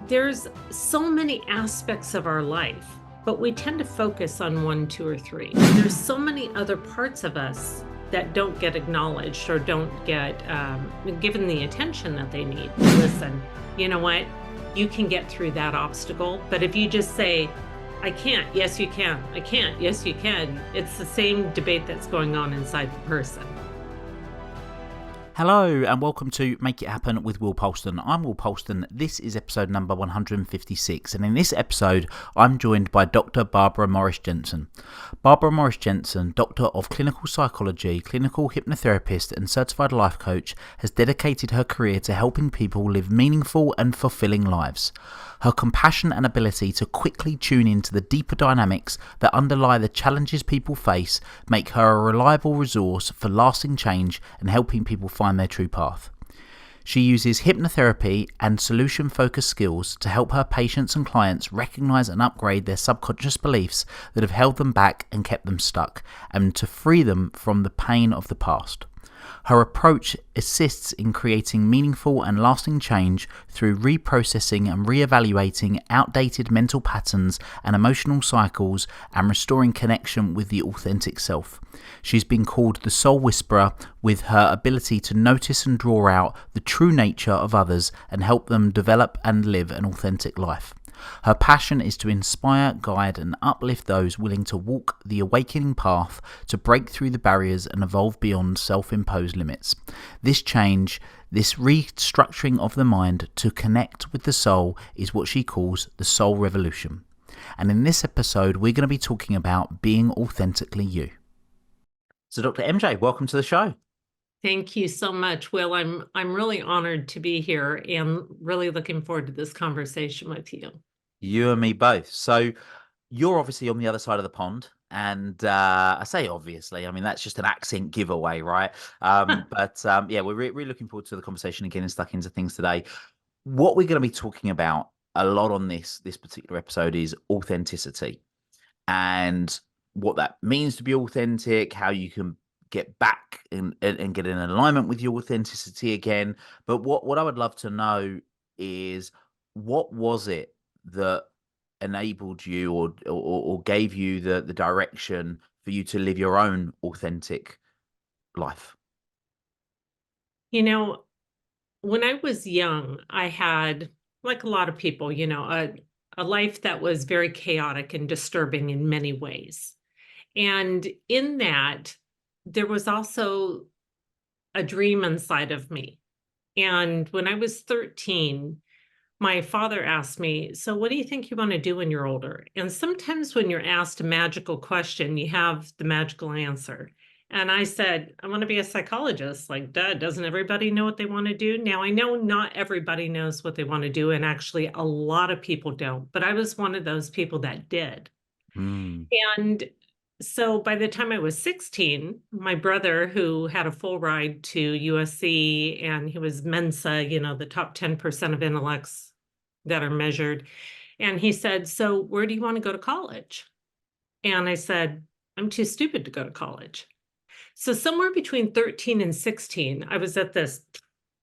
There's so many aspects of our life, but we tend to focus on one, two, or three. There's so many other parts of us that don't get acknowledged or don't get given the attention that they need. Listen, you know what? You can get through that obstacle, but if you just say, I can't, yes, you can. I can't, yes, you can. It's the same debate that's going on inside the person. Hello and welcome to Make It Happen with Will Polston. I'm Will Polston. This is episode number 156, and in this episode I'm joined by Dr. Barbara Morris Jensen. Barbara Morris Jensen, Doctor of Clinical Psychology, Clinical Hypnotherapist and Certified Life Coach, has dedicated her career to helping people live meaningful and fulfilling lives. Her compassion and ability to quickly tune into the deeper dynamics that underlie the challenges people face make her a reliable resource for lasting change and helping people find their true path. She uses hypnotherapy and solution-focused skills to help her patients and clients recognize and upgrade their subconscious beliefs that have held them back and kept them stuck, and to free them from the pain of the past. Her approach assists in creating meaningful and lasting change through reprocessing and reevaluating outdated mental patterns and emotional cycles and restoring connection with the authentic self. She's been called the Soul Whisperer with her ability to notice and draw out the true nature of others and help them develop and live an authentic life. Her passion is to inspire, guide and uplift those willing to walk the awakening path to break through the barriers and evolve beyond self-imposed limits. This change, this restructuring of the mind to connect with the soul is what she calls the soul revolution. And in this episode, we're going to be talking about being authentically you. So Dr. MJ, welcome to the show. Thank you so much, Will. I'm really honored to be here and really looking forward to this conversation with you. You and me both. So you're obviously on the other side of the pond. And I say obviously, I mean, that's just an accent giveaway, right? Yeah, we're really looking forward to the conversation and getting stuck into things today. What we're going to be talking about a lot on this particular episode is authenticity and what that means to be authentic, how you can get back and get in alignment with your authenticity again. But what I would love to know is, what was it that enabled you or gave you the direction for you to live your own authentic life? You know, when I was young, I had, like a lot of people, a life that was very chaotic and disturbing in many ways. And in that, there was also a dream inside of me. And when I was 13, my father asked me, so what do you think you want to do when you're older? And sometimes when you're asked a magical question, you have the magical answer. And I said, I want to be a psychologist. Like, duh, doesn't everybody know what they want to do? Now, I know not everybody knows what they want to do. And actually, a lot of people don't. But I was one of those people that did. Mm. And so by the time I was 16, my brother, who had a full ride to USC and he was Mensa, the top 10% of intellects that are measured. And he said, so where do you want to go to college? And I said, I'm too stupid to go to college. So somewhere between 13 and 16, I was at this,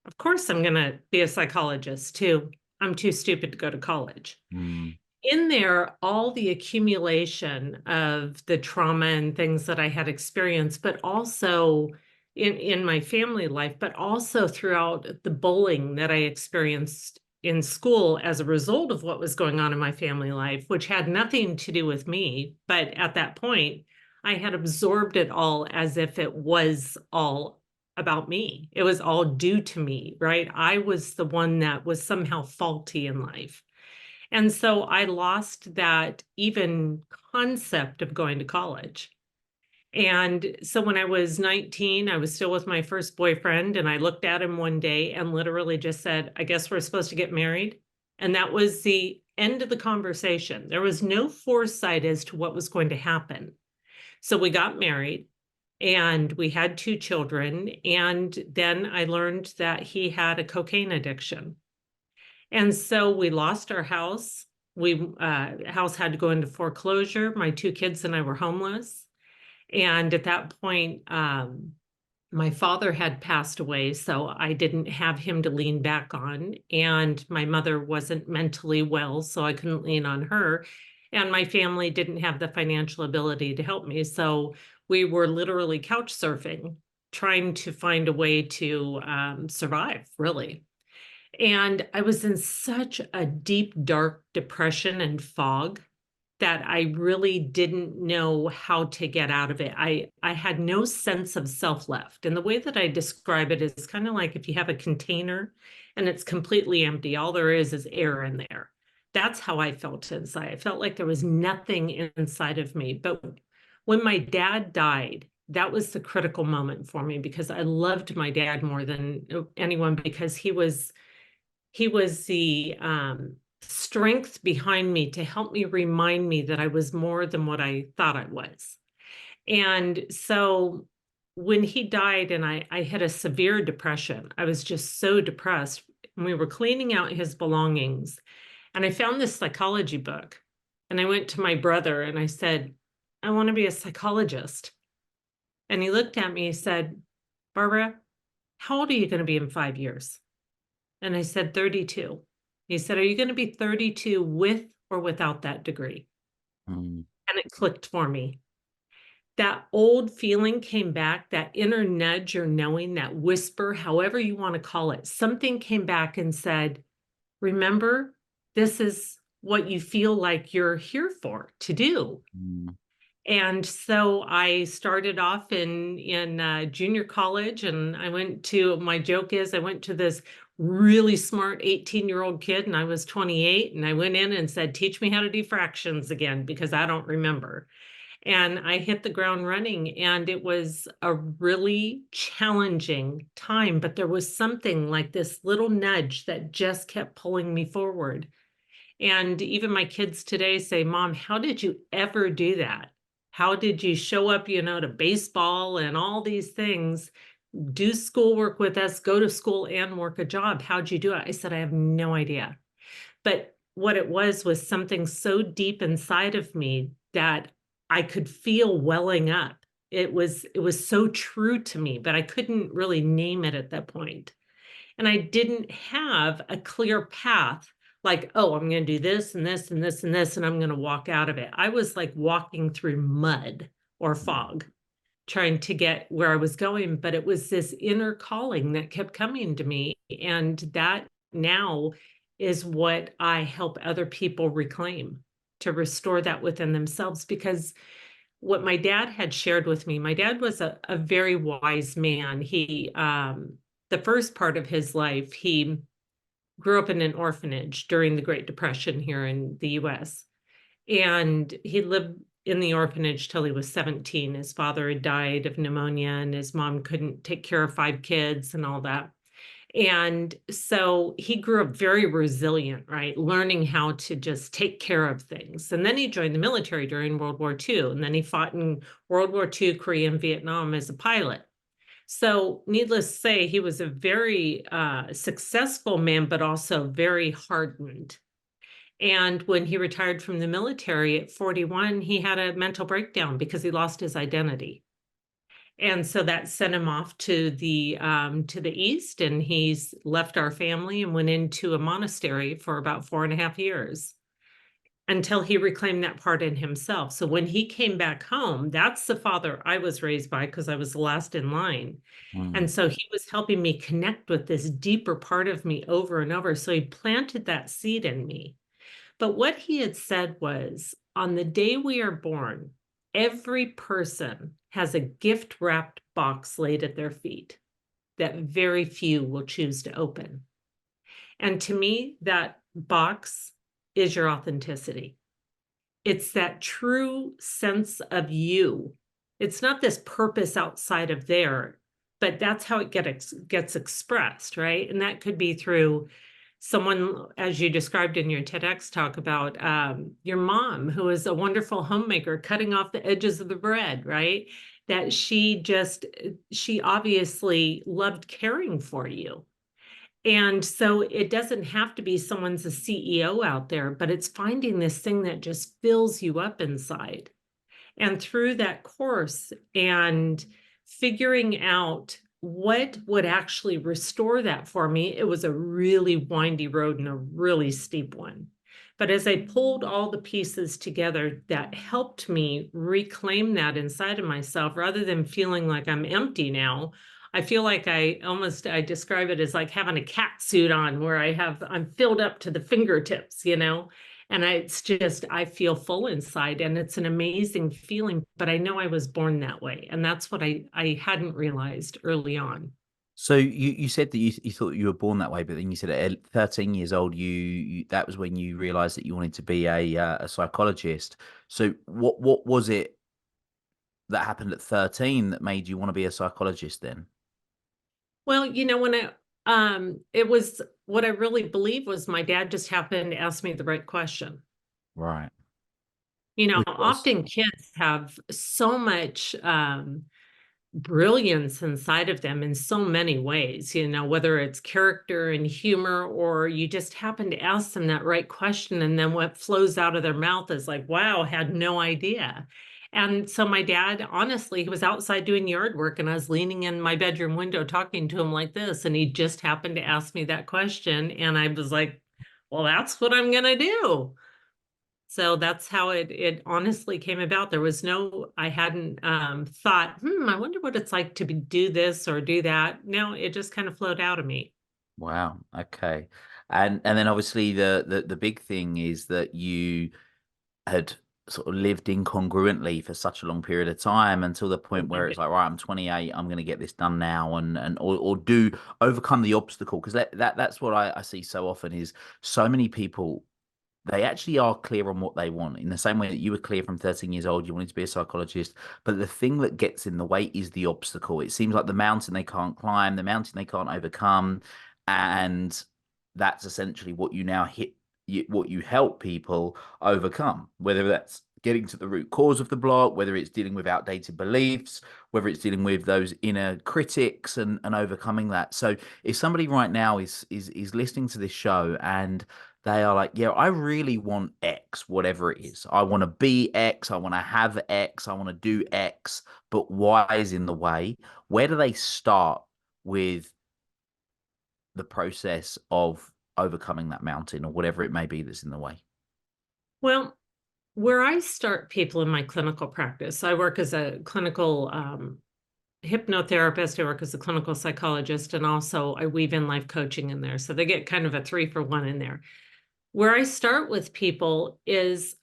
of course, I'm going to be a psychologist too. I'm too stupid to go to college. Mm. In there, all the accumulation of the trauma and things that I had experienced, but also in my family life, but also throughout the bullying that I experienced in school as a result of what was going on in my family life, which had nothing to do with me. But at that point, I had absorbed it all as if it was all about me. It was all due to me, right? I was the one that was somehow faulty in life. And so I lost that even concept of going to college. And so when I was 19, I was still with my first boyfriend, and I looked at him one day and literally just said, I guess we're supposed to get married. And that was the end of the conversation. There was no foresight as to what was going to happen. So we got married and we had 2 children. And then I learned that he had a cocaine addiction. And so we lost our house. House had to go into foreclosure. My 2 kids and I were homeless. And at that point, My father had passed away, so I didn't have him to lean back on. And my mother wasn't mentally well, so I couldn't lean on her. And my family didn't have the financial ability to help me. So we were literally couch surfing, trying to find a way to survive, really. And I was in such a deep, dark depression and fog that I really didn't know how to get out of it. I had no sense of self left. And the way that I describe it is kind of like if you have a container and it's completely empty, all there is air in there. That's how I felt inside. I felt like there was nothing inside of me. But when my dad died, that was the critical moment for me because I loved my dad more than anyone because he was the strength behind me to help me remind me that I was more than what I thought I was. And so when he died and I had a severe depression, I was just so depressed. And we were cleaning out his belongings. And I found this psychology book. And I went to my brother and I said, I want to be a psychologist. And he looked at me and said, Barbara, how old are you going to be in 5 years? And I said, 32. He said, are you going to be 32 with or without that degree? Mm. And it clicked for me. That old feeling came back, that inner nudge or knowing, that whisper, however you want to call it. Something came back and said, remember, this is what you feel like you're here for, to do. Mm. And so I started off in junior college, and I went to, my joke is I went to this really smart 18-year-old kid, and I was 28, and I went in and said, teach me how to do fractions again, because I don't remember. And I hit the ground running, and it was a really challenging time, but there was something like this little nudge that just kept pulling me forward. And even my kids today say, Mom, how did you ever do that? How did you show up, to baseball and all these things, do schoolwork with us, go to school and work a job? How'd you do it? I said, I have no idea. But what it was something so deep inside of me that I could feel welling up. It was so true to me, but I couldn't really name it at that point. And I didn't have a clear path like, oh, I'm going to do this and this and this and this, and I'm going to walk out of it. I was like walking through mud or fog, trying to get where I was going. But it was this inner calling that kept coming to me. And that now is what I help other people reclaim, to restore that within themselves. Because what my dad had shared with me, my dad was a very wise man. The first part of his life, he grew up in an orphanage during the Great Depression here in the US. And he lived in the orphanage till he was 17. His father had died of pneumonia, and his mom couldn't take care of 5 kids and all that. And so he grew up very resilient, right? Learning how to just take care of things. And then he joined the military during World War II. And then he fought in World War II, Korea, and Vietnam as a pilot. So, needless to say, he was a very successful man, but also very hardened. And when he retired from the military at 41, he had a mental breakdown because he lost his identity. And so that sent him off to the east, and he's left our family and went into a monastery for about 4.5 years until he reclaimed that part in himself. So when he came back home, that's the father I was raised by because I was the last in line. And so he was helping me connect with this deeper part of me over and over. So he planted that seed in me. But what he had said was, on the day we are born, every person has a gift wrapped box laid at their feet that very few will choose to open. And to me, that box is your authenticity. It's that true sense of you. It's not this purpose outside of there, but that's how it gets expressed, right? And that could be through someone, as you described in your TEDx talk about your mom, who is a wonderful homemaker, cutting off the edges of the bread, right? That she obviously loved caring for you. And so it doesn't have to be someone's a CEO out there, but it's finding this thing that just fills you up inside. And through that course and figuring out what would actually restore that for me. It was a really windy road and a really steep one. But as I pulled all the pieces together, that helped me reclaim that inside of myself rather than feeling like I'm empty now. I feel like I describe it as like having a cat suit on where I'm filled up to the fingertips, and I feel full inside and it's an amazing feeling, but I know I was born that way. And that's what I hadn't realized early on. So you said that you thought you were born that way, but then you said at 13 years old, that was when you realized that you wanted to be a psychologist. So what was it that happened at 13 that made you want to be a psychologist then? Well, it was what I really believe was my dad just happened to ask me the right question. Right. Which was? Often kids have so much brilliance inside of them in so many ways, whether it's character and humor, or you just happen to ask them that right question. And then what flows out of their mouth is like, wow, had no idea. And so my dad, honestly, he was outside doing yard work and I was leaning in my bedroom window talking to him like this. And he just happened to ask me that question. And I was like, well, that's what I'm going to do. So that's how it honestly came about. There was I hadn't thought, I wonder what it's like to do this or do that. No, it just kind of flowed out of me. Wow. Okay. And then obviously the big thing is that you had sort of lived incongruently for such a long period of time until the point where it's like, right, I'm 28, I'm going to get this done now, and or do overcome the obstacle, because that's what I see so often is so many people, they actually are clear on what they want in the same way that you were clear from 13 years old, you wanted to be a psychologist. But the thing that gets in the way is the obstacle. It seems like the mountain they can't climb, the mountain they can't overcome. And that's essentially what you now what you help people overcome, whether that's getting to the root cause of the block, whether it's dealing with outdated beliefs, whether it's dealing with those inner critics, and overcoming that. So if somebody right now is listening to this show and they are like, yeah, I really want X, whatever it is. I want to be X. I want to have X. I want to do X, but Y is in the way. Where do they start with the process of overcoming that mountain or whatever it may be that's in the way? Well, where I start people in my clinical practice, I work as a clinical hypnotherapist, I work as a clinical psychologist, and also I weave in life coaching in there. So they get kind of a 3-for-1 in there. Where I start with people is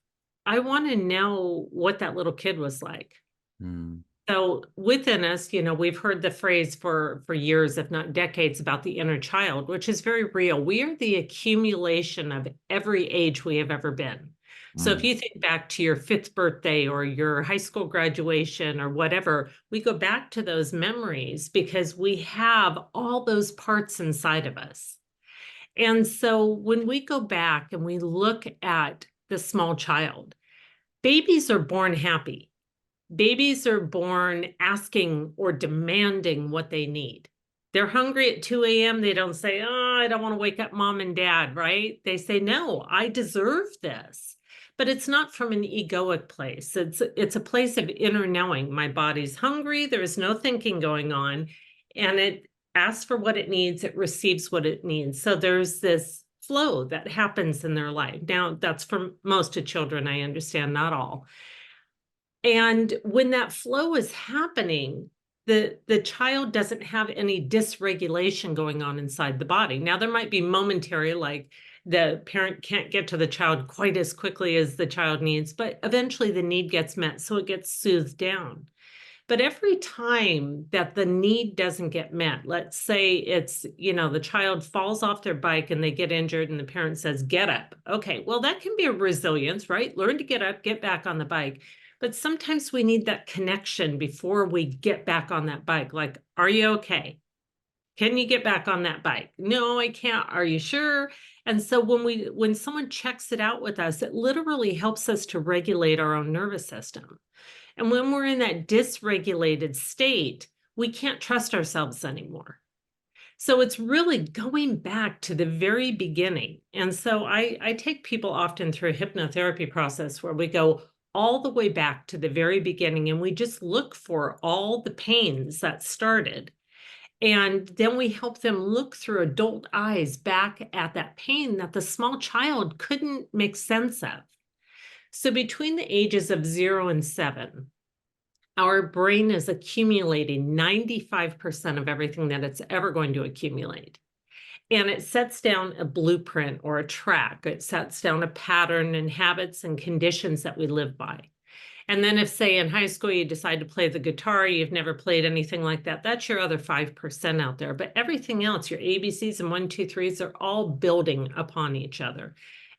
I want to know what that little kid was like. Mm, So within us, we've heard the phrase for years, if not decades, about the inner child, which is very real. We are the accumulation of every age we have ever been. So if mm. you think back to your 5th birthday or your high school graduation or whatever, we go back to those memories because we have all those parts inside of us. And so when we go back and we look at the small child, babies are born happy. Babies are born asking or demanding what they need. They're hungry at 2 a.m. They don't say, oh, I don't want to wake up mom and dad, right? They say, no, I deserve this. But it's not from an egoic place. It's a place of inner knowing. My body's hungry. There is no thinking going on. And it asks for what it needs. It receives what it needs. So there's this flow that happens in their life. Now, that's for most of children, I understand, not all. And when that flow is happening, the child doesn't have any dysregulation going on inside the body. Now, there might be momentary, like the parent can't get to the child quite as quickly as the child needs, but eventually the need gets met, so it gets soothed down. But every time that the need doesn't get met, let's say it's, the child falls off their bike and they get injured and the parent says, get up. Okay, well, that can be a resilience, right? Learn to get up, get back on the bike. But sometimes we need that connection before we get back on that bike. Like, are you okay? Can you get back on that bike? No, I can't. Are you sure? And so when someone checks it out with us, it literally helps us to regulate our own nervous system. And when we're in that dysregulated state, we can't trust ourselves anymore. So it's really going back to the very beginning. And so I take people often through a hypnotherapy process where we go all the way back to the very beginning, and we just look for all the pains that started. And then we help them look through adult eyes back at that pain that the small child couldn't make sense of. So between the ages of 0 and 7, our brain is accumulating 95% of everything that it's ever going to accumulate. And it sets down a blueprint or a track. It sets down a pattern and habits and conditions that we live by. And then if, say, in high school, you decide to play the guitar, you've never played anything like that, that's your other 5% out there. But everything else, your ABCs and 1, 2, 3s, are all building upon each other,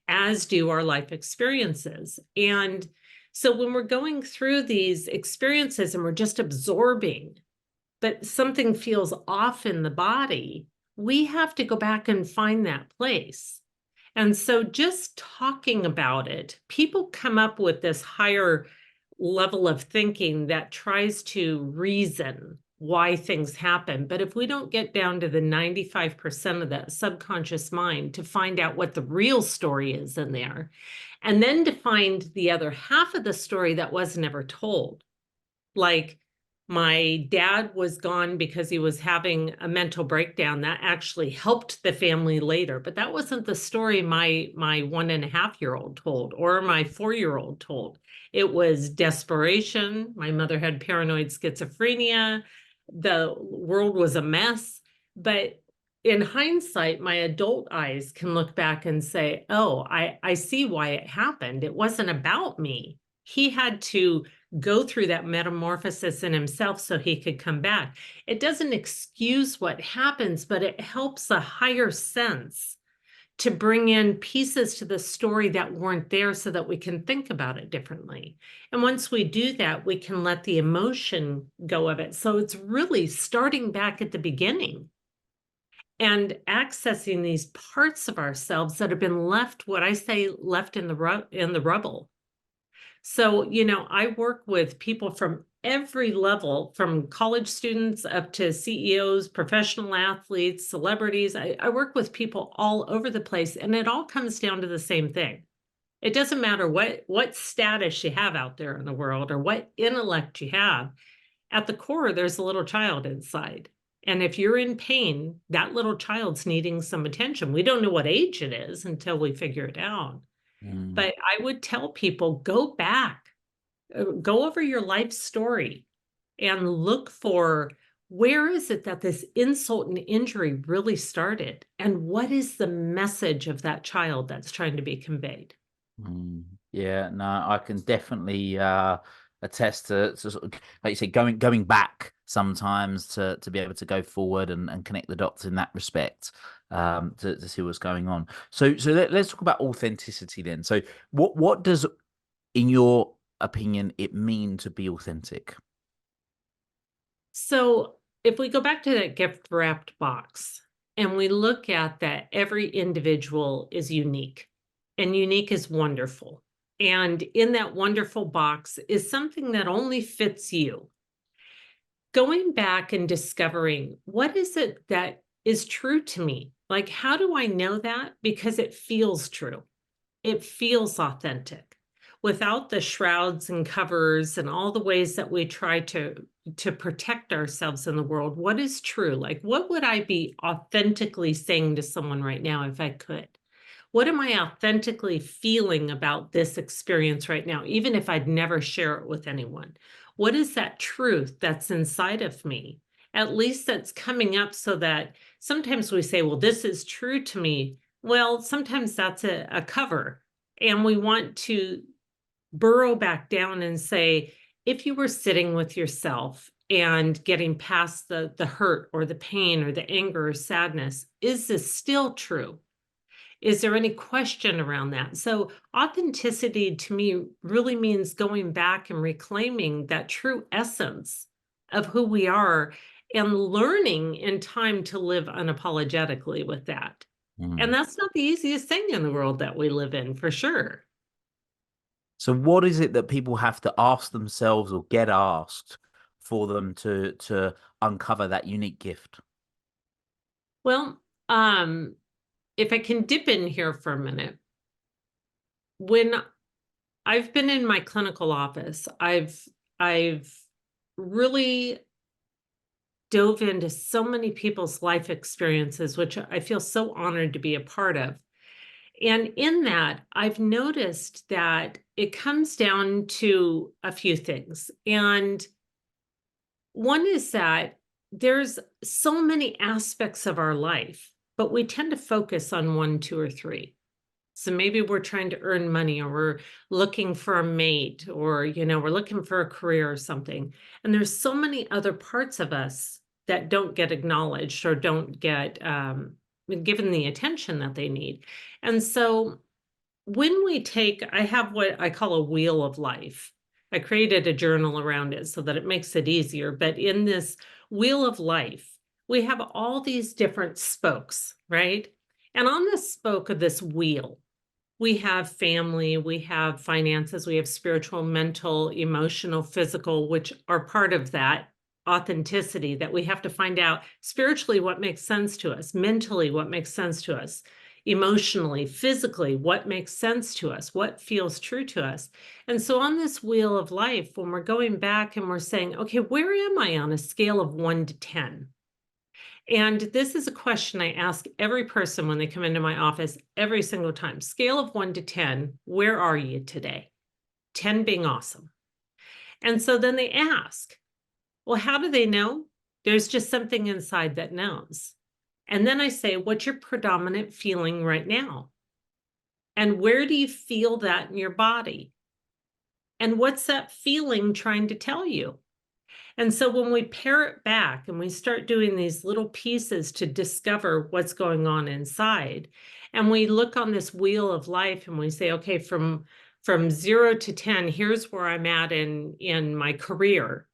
as do our life experiences. And so when we're going through these experiences and we're just absorbing, but something feels off in the body, we have to go back and find that place. And so just talking about it, people come up with this higher level of thinking that tries to reason why things happen. But if we don't get down to the 95% of that subconscious mind to find out what the real story is in there, and then to find the other half of the story that was never told, like my dad was gone because he was having a mental breakdown that actually helped the family later, but that wasn't the story my 1.5-year-old told or my 4-year-old told. It was desperation. My mother had paranoid schizophrenia. The world was a mess. But in hindsight, my adult eyes can look back and say, oh, I see why it happened. It wasn't about me. He had to go through that metamorphosis in himself so he could come back. It doesn't excuse what happens, but it helps a higher sense to bring in pieces to the story that weren't there so that we can think about it differently. And once we do that, we can let the emotion go of it. So it's really starting back at the beginning and accessing these parts of ourselves that have been left, what I say, left in the rubble. So, I work with people from every level, from college students up to CEOs, professional athletes, celebrities. I work with people all over the place, and it all comes down to the same thing. It doesn't matter what status you have out there in the world or what intellect you have. At the core, there's a little child inside. And if you're in pain, that little child's needing some attention. We don't know what age it is until we figure it out. Mm, But I would tell people, go back, go over your life story and look for, where is it that this insult and injury really started? And what is the message of that child that's trying to be conveyed? mm. Yeah, no, I can definitely attest to sort of, like you said, going back sometimes to be able to go forward and connect the dots in that respect, to see what's going on. So let's talk about authenticity then. So what does, in your opinion, it mean to be authentic? So if we go back to that gift wrapped box and we look at that, every individual is unique, and unique is wonderful. And in that wonderful box is something that only fits you. Going back and discovering, what is it that is true to me? Like, how do I know that? Because it feels true. It feels authentic without the shrouds and covers and all the ways that we try to protect ourselves in the world. What is true? Like, what would I be authentically saying to someone right now if I could? What am I authentically feeling about this experience right now, even if I'd never share it with anyone? What is that truth that's inside of me? At least that's coming up, so that sometimes we say, well, this is true to me. Well, sometimes that's a cover. And we want to burrow back down and say, if you were sitting with yourself and getting past the hurt or the pain or the anger or sadness, is this still true? Is there any question around that? So authenticity to me really means going back and reclaiming that true essence of who we are and learning in time to live unapologetically with that. And Mm. that's not the easiest thing in the world that we live in, for sure. So what is it that people have to ask themselves or get asked for them to uncover that unique gift? Well, um, if I can dip in here for a minute, when I've been in my clinical office. I've really dove into so many people's life experiences, which I feel so honored to be a part of. And in that, I've noticed that it comes down to a few things. And one is that there's so many aspects of our life, but we tend to focus on one, two, or three. So maybe we're trying to earn money, or we're looking for a mate, or, we're looking for a career or something. And there's so many other parts of us that don't get acknowledged or don't get given the attention that they need. And so when I have what I call a wheel of life. I created a journal around it so that it makes it easier. But in this wheel of life, we have all these different spokes, right? And on this spoke of this wheel, we have family, we have finances, we have spiritual, mental, emotional, physical, which are part of that authenticity that we have to find out spiritually what makes sense to us, mentally what makes sense to us, emotionally, physically what makes sense to us, what feels true to us. And so on this wheel of life, when we're going back and we're saying, okay, where am I on a scale of 1 to 10? And this is a question I ask every person when they come into my office every single time. Scale of 1 to 10, where are you today? 10 being awesome. And so then they ask, well, how do they know? There's just something inside that knows. And then I say, what's your predominant feeling right now? And where do you feel that in your body? And what's that feeling trying to tell you? And so when we pare it back and we start doing these little pieces to discover what's going on inside, and we look on this wheel of life and we say, okay, from 0 to 10, here's where I'm at in my career.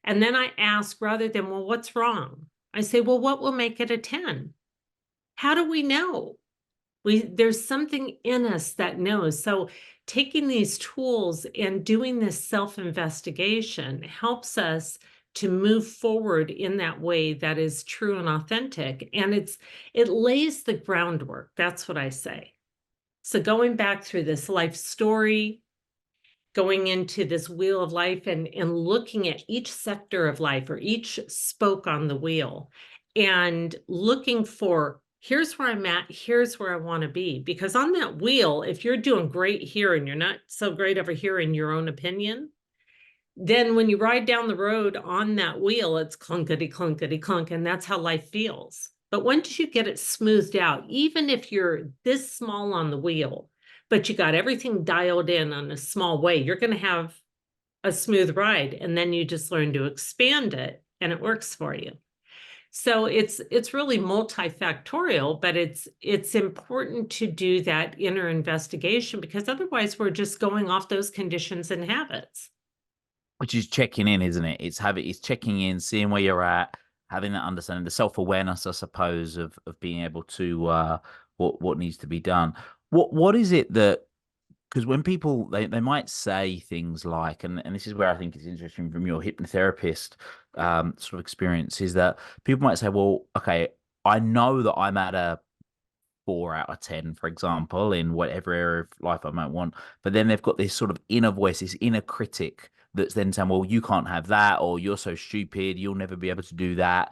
And then I ask, rather than, well, what's wrong? I say, well, what will make it a 10? How do we know? There's something in us that knows. So taking these tools and doing this self-investigation helps us to move forward in that way that is true and authentic. And it lays the groundwork. That's what I say. So going back through this life story, going into this wheel of life and looking at each sector of life or each spoke on the wheel and looking for, here's where I'm at, here's where I want to be. Because on that wheel, if you're doing great here and you're not so great over here in your own opinion, then when you ride down the road on that wheel, it's clunkety, clunkety, clunk, and that's how life feels. But once you get it smoothed out, even if you're this small on the wheel, but you got everything dialed in on a small way, you're going to have a smooth ride. And then you just learn to expand it and it works for you. So it's really multifactorial, but it's important to do that inner investigation because otherwise we're just going off those conditions and habits. Which is checking in, isn't it? It's checking in, seeing where you're at, having that understanding, the self-awareness, I suppose, of being able to what needs to be done. What is it that, because when people they might say things like, and this is where I think it's interesting from your hypnotherapist sort of experience, is that people might say, well, okay, I know that I'm at a 4 out of 10, for example, in whatever area of life I might want. But then they've got this sort of inner voice, this inner critic that's then saying, well, you can't have that, or you're so stupid, you'll never be able to do that.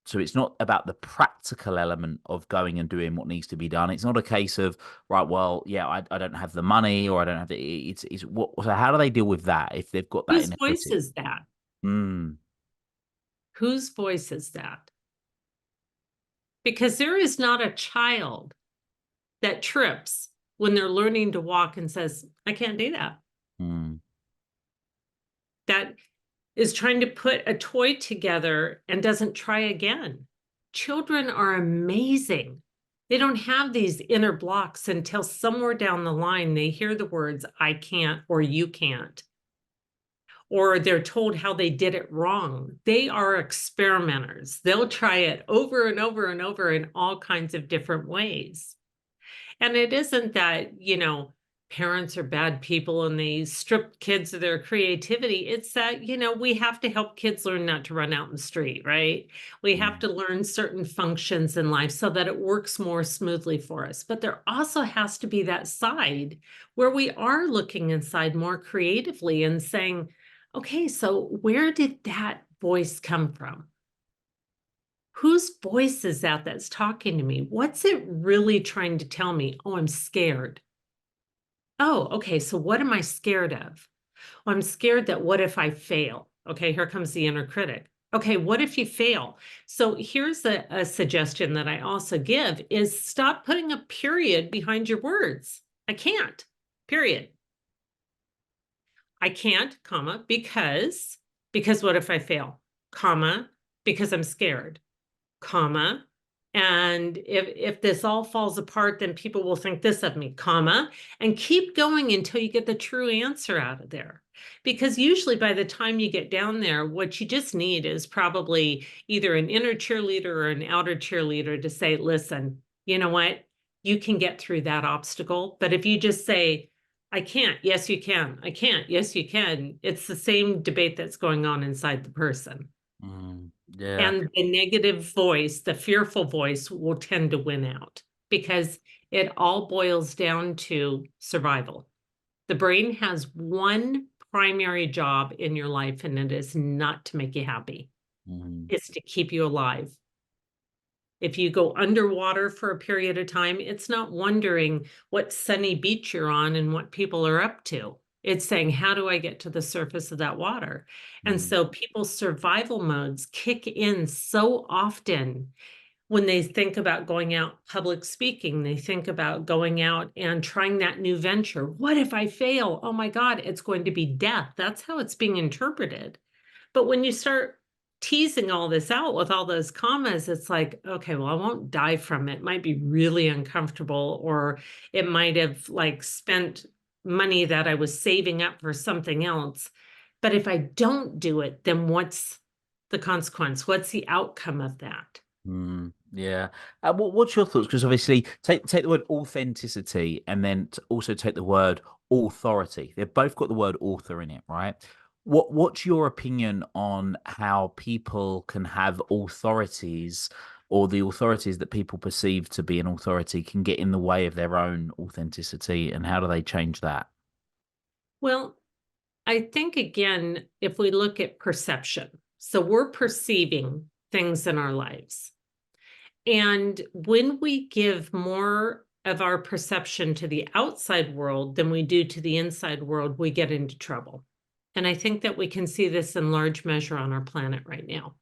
So it's not about the practical element of going and doing what needs to be done. It's not a case of, right, well, yeah, I don't have the money or I don't have the, it's what, so how do they deal with that if they've got that Whose inner voice critic? is that? Mm, Whose voice is that? Because there is not a child that trips when they're learning to walk and says, I can't do that. mm. That is trying to put a toy together and doesn't try again. Children are amazing. They don't have these inner blocks until somewhere down the line they hear the words, I can't or you can't, or they're told how they did it wrong. They are experimenters. They'll try it over and over and over in all kinds of different ways. And it isn't that, parents are bad people and they strip kids of their creativity. It's that, we have to help kids learn not to run out in the street, right? We have Mm, to learn certain functions in life so that it works more smoothly for us. But there also has to be that side where we are looking inside more creatively and saying, okay, so where did that voice come from? Whose voice is that that's talking to me? What's it really trying to tell me? Oh, I'm scared. Oh, okay. So what am I scared of? Well, I'm scared that what if I fail? Okay, here comes the inner critic. Okay, what if you fail? So here's a suggestion that I also give is stop putting a period behind your words. I can't, period. I can't, comma, because what if I fail? Comma, because I'm scared, comma, and if this all falls apart, then people will think this of me, comma, and keep going until you get the true answer out of there. Because usually by the time you get down there, what you just need is probably either an inner cheerleader or an outer cheerleader to say, listen, you know what? You can get through that obstacle. But if you just say, I can't, yes, you can. I can't, yes, you can. It's the same debate that's going on inside the person. yeah. And the negative voice, the fearful voice, will tend to win out because it all boils down to survival. The brain has one primary job in your life, and it is not to make you happy. Mm, It's to keep you alive. If you go underwater for a period of time, it's not wondering what sunny beach you're on and what people are up to. It's saying, how do I get to the surface of that water? And mm, so people's survival modes kick in so often when they think about going out public speaking, they think about going out and trying that new venture. What if I fail? Oh my God, it's going to be death. That's how it's being interpreted. But when you start teasing all this out with all those commas, it's like, okay, well, I won't die from it. It might be really uncomfortable, or it might have like spent money that I was saving up for something else. But if I don't do it, then what's the consequence? What's the outcome of that? yeah. What's your thoughts? Because obviously, take the word authenticity and then also take the word authority. They've both got the word author in it, right? What's your opinion on how people can have authorities or the authorities that people perceive to be an authority can get in the way of their own authenticity, and how do they change that? Well, I think again, if we look at perception, so we're perceiving things in our lives. And when we give more of our perception to the outside world than we do to the inside world, we get into trouble. And I think that we can see this in large measure on our planet right now,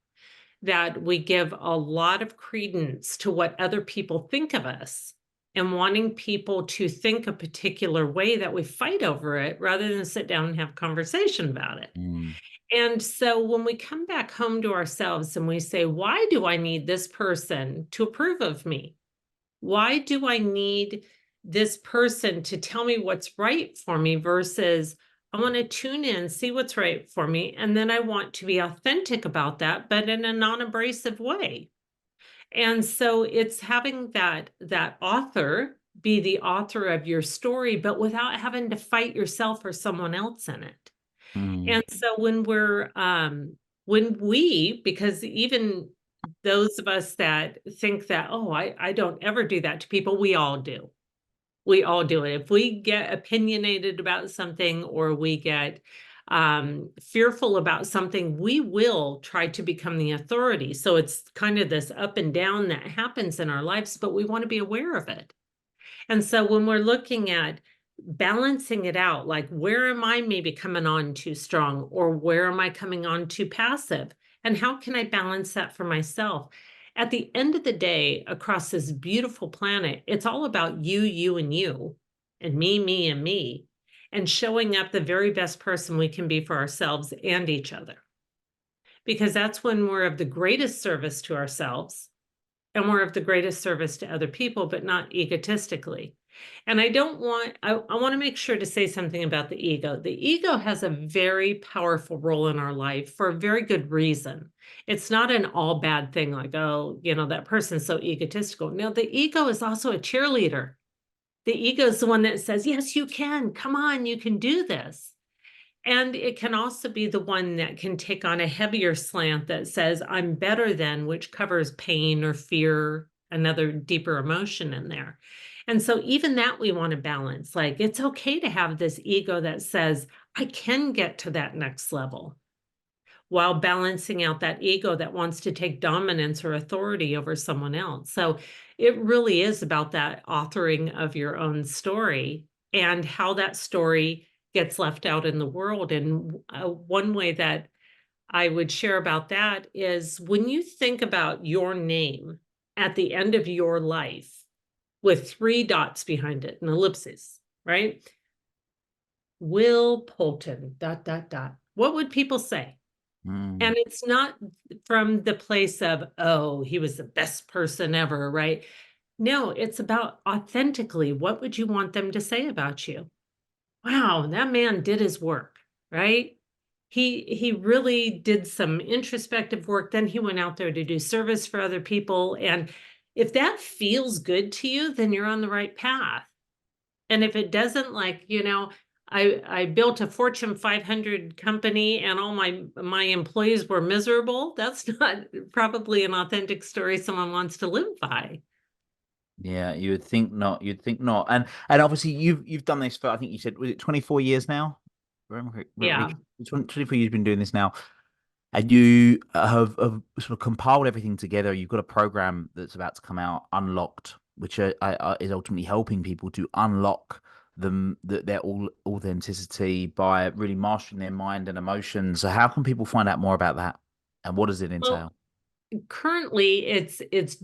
that we give a lot of credence to what other people think of us and wanting people to think a particular way that we fight over it rather than sit down and have a conversation about it. Mm, And so when we come back home to ourselves and we say, why do I need this person to approve of me? Why do I need this person to tell me what's right for me versus I want to tune in, see what's right for me, and then I want to be authentic about that, but in a non-abrasive way. And so it's having that author be the author of your story, but without having to fight yourself or someone else in it. mm, And so when we, because even those of us that think that, oh, I don't ever do that to people, we all do. We all do it. If we get opinionated about something or we get fearful about something, we will try to become the authority. So it's kind of this up and down that happens in our lives, but we want to be aware of it. And so when we're looking at balancing it out, like where am I maybe coming on too strong or where am I coming on too passive? And how can I balance that for myself? At the end of the day, across this beautiful planet, it's all about you, and me, and me, and showing up the very best person we can be for ourselves and each other. Because that's when we're of the greatest service to ourselves and we're of the greatest service to other people, but not egotistically. And I want to make sure to say something about the ego. The ego has a very powerful role in our life for a very good reason. It's not an all bad thing like, oh, that person's so egotistical. No, the ego is also a cheerleader. The ego is the one that says, yes, you can, come on, you can do this. And it can also be the one that can take on a heavier slant that says, I'm better than, which covers pain or fear, another deeper emotion in there. And so even that we want to balance. Like, it's okay to have this ego that says, I can get to that next level, while balancing out that ego that wants to take dominance or authority over someone else. So it really is about that authoring of your own story and how that story gets left out in the world. And one way that I would share about that is when you think about your name at the end of your life with 3 dots behind it, an ellipsis, right? Will Polton, dot, dot, dot. What would people say? Mm. And it's not from the place of, oh, he was the best person ever, right? No, it's about authentically, what would you want them to say about you? Wow, that man did his work, right? He really did some introspective work. Then he went out there to do service for other people. And if that feels good to you, then you're on the right path. And if it doesn't, like, I built a Fortune 500 company and all my employees were miserable, that's not probably an authentic story someone wants to live by. Yeah, you would think not. You'd think not. And obviously you've done this for, I think you said, was it 24 years now? Yeah. 24 years you've been doing this now. And you have sort of compiled everything together. You've got a program that's about to come out, Unlocked, which is ultimately helping people to unlock their all authenticity by really mastering their mind and emotions. So how can people find out more about that? And what does it Well, entail? currently it's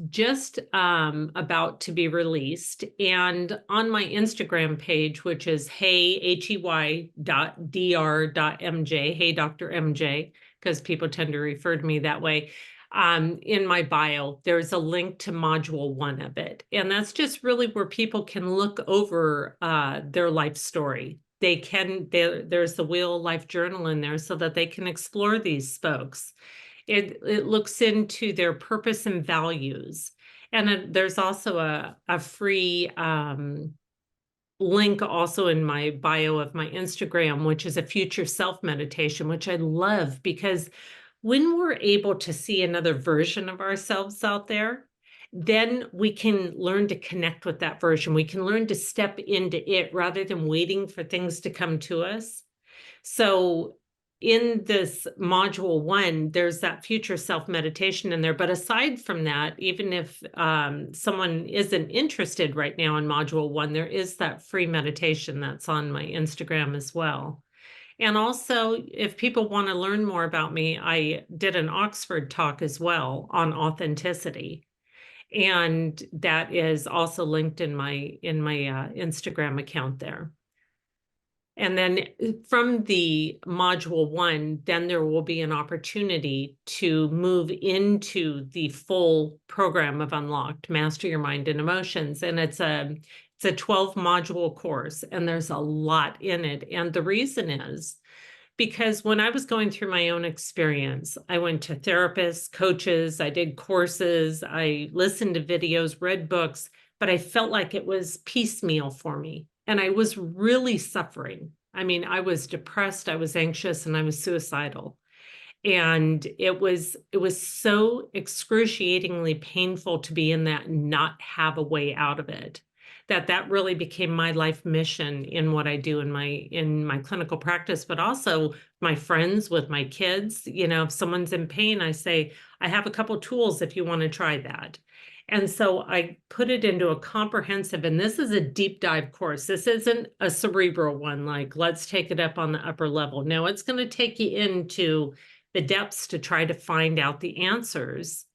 just about to be released, and on my Instagram page, which is hey hey Dr. MJ, because people tend to refer to me that way. In my bio, there's a link to module 1 of it, and that's just really where people can look over their life story. There's the Wheel Life Journal in there so that they can explore these folks. It looks into their purpose and values. And there's also a free link also in my bio of my Instagram, which is a future self meditation, which I love because when we're able to see another version of ourselves out there, then we can learn to connect with that version. We can learn to step into it rather than waiting for things to come to us. So in this module 1, there's that future self meditation in there. But aside from that, even if someone isn't interested right now in module 1, there is that free meditation that's on my Instagram as well. And also, if people want to learn more about me, I did an Oxford talk as well on authenticity. And that is also linked in my Instagram account there. And then from the module 1, then there will be an opportunity to move into the full program of Unlocked, Master Your Mind and Emotions. And it's a 12 module course, and there's a lot in it. And the reason is because when I was going through my own experience, I went to therapists, coaches, I did courses, I listened to videos, read books, but I felt like it was piecemeal for me. And I was really suffering. I mean, I was depressed, I was anxious, and I was suicidal. And it was so excruciatingly painful to be in that and not have a way out of it, that really became my life mission in what I do in my clinical practice, but also my friends, with my kids. If someone's in pain, I say, I have a couple tools if you want to try that. And so I put it into a comprehensive, and this is a deep dive course. This isn't a cerebral one, like let's take it up on the upper level. No, it's going to take you into the depths to try to find out the answers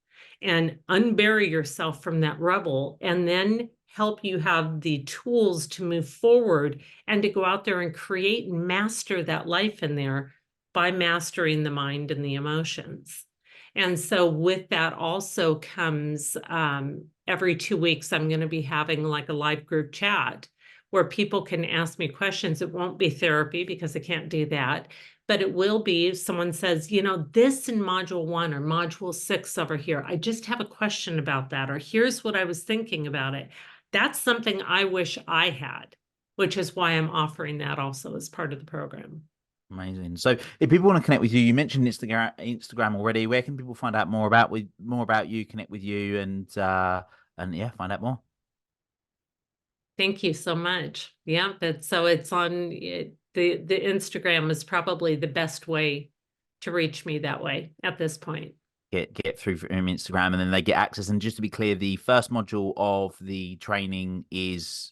and unbury yourself from that rubble, and then help you have the tools to move forward and to go out there and create and master that life in there by mastering the mind and the emotions. And so with that also comes every 2 weeks, I'm going to be having like a live group chat where people can ask me questions. It won't be therapy because I can't do that, but it will be if someone says, this in module 1 or module 6 over here, I just have a question about that, or here's what I was thinking about it. That's something I wish I had, which is why I'm offering that also as part of the program. Amazing. So if people want to connect with you, you mentioned Instagram already. Where can people find out more about you, connect with you, and yeah, find out more? Thank you so much. Yeah, so it's on the Instagram is probably the best way to reach me that way at this point. Get through from Instagram, and then they get access. And just to be clear, the first module of the training is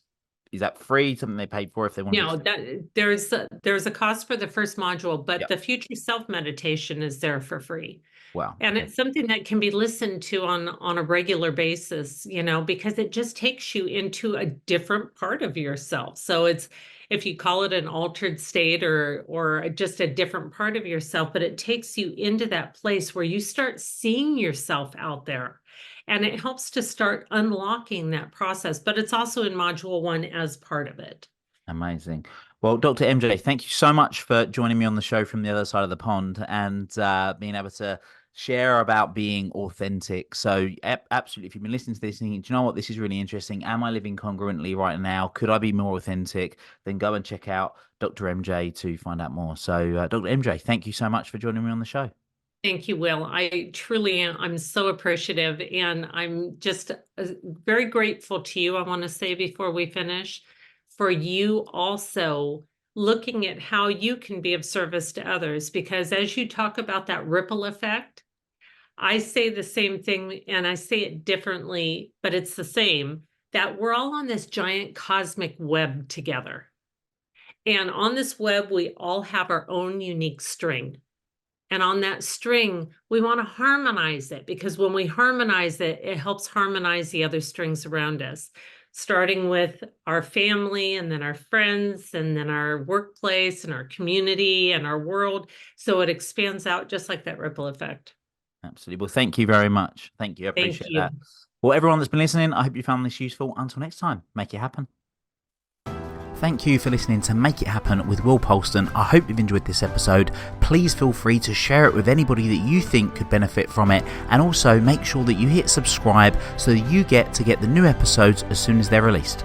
that free? Something they pay for if they want No, to? there's a cost for the first module, but Yep. the future self meditation is there for free. Wow. And Okay. it's something that can be listened to on a regular basis, because it just takes you into a different part of yourself. So it's, if you call it an altered state or just a different part of yourself, but it takes you into that place where you start seeing yourself out there. And it helps to start unlocking that process, but it's also in module 1 as part of it. Amazing. Well, Dr. MJ, thank you so much for joining me on the show from the other side of the pond and being able to share about being authentic. So, absolutely, if you've been listening to this thinking, do you know what, this is really interesting. Am I living congruently right now? Could I be more authentic? Then go and check out Dr. MJ to find out more. So, Dr. MJ, thank you so much for joining me on the show. Thank you, Will. I truly am. I'm so appreciative, and I'm just very grateful to you. I want to say before we finish, for you also looking at how you can be of service to others, because as you talk about that ripple effect, I say the same thing and I say it differently, but it's the same, that we're all on this giant cosmic web together. And on this web, we all have our own unique string. And on that string, we want to harmonize it, because when we harmonize it, it helps harmonize the other strings around us, starting with our family and then our friends and then our workplace and our community and our world. So it expands out just like that ripple effect. Absolutely. Well, thank you very much. Thank you. I Thank appreciate you. that. Well, everyone that's been listening, I hope you found this useful. Until next time, make it happen. Thank you for listening to Make It Happen with Will Polston. I hope you've enjoyed this episode. Please feel free to share it with anybody that you think could benefit from it, and also make sure that you hit subscribe so that you get the new episodes as soon as they're released.